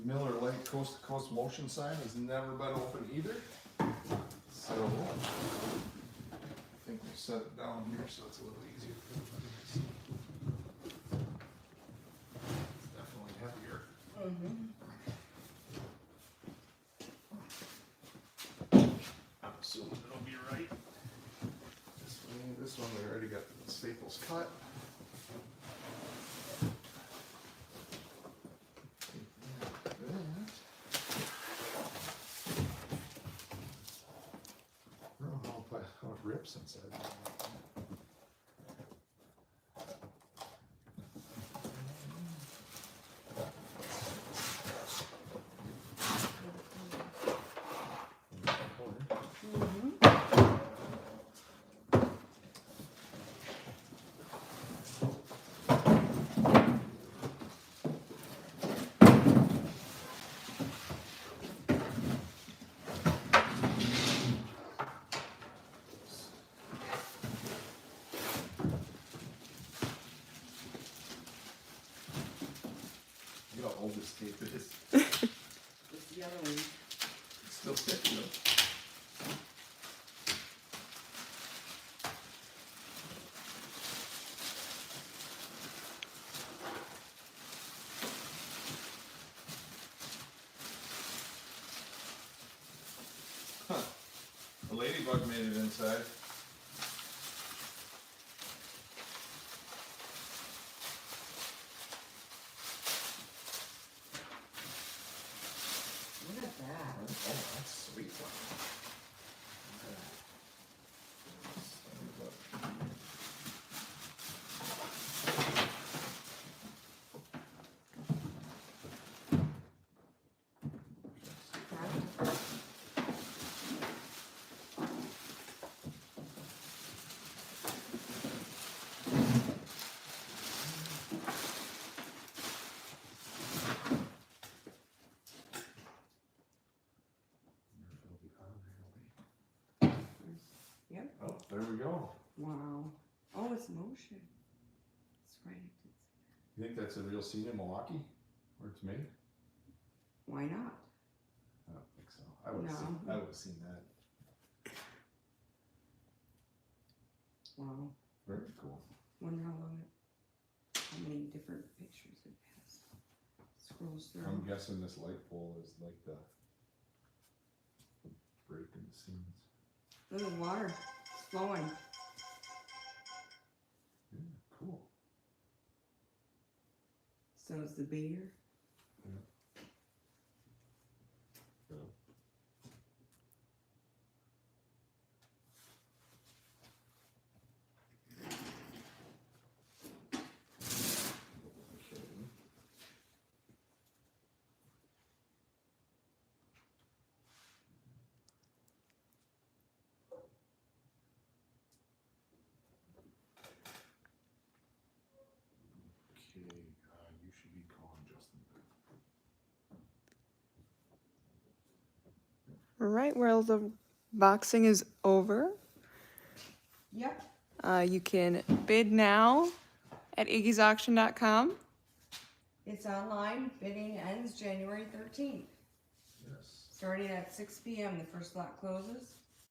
Miller Lite Coast to Coast motion sign has never been open either. So I think we'll set it down here so it's a little easier for everybody to see. It's definitely heavier. I'm assuming it'll be right. This one we already got the staples cut. I don't know how it rips inside. You know how old this tape is. It's the other one. It's still sticky though. Huh. A ladybug made it inside. Look at that. Oh, that's sweet. Yep. Oh, there we go. Wow. Oh, it's motion. It's right. You think that's a real scene in Milwaukee, where it's made? Why not? I don't think so. I would have No. seen that. Wow. Very cool. Wonder how many different pictures it has. Scrolls through. I'm guessing this light pole is like the break in the scenes. Look at the water. It's flowing. Yeah, cool. So is the beer. Yeah. You should be calling Justin. Right, well, the boxing is over. Yep. You can bid now at iggy'sauction.com. It's online. Bidding ends January 13th. Yes. Starting at 6 p.m. The first lot closes.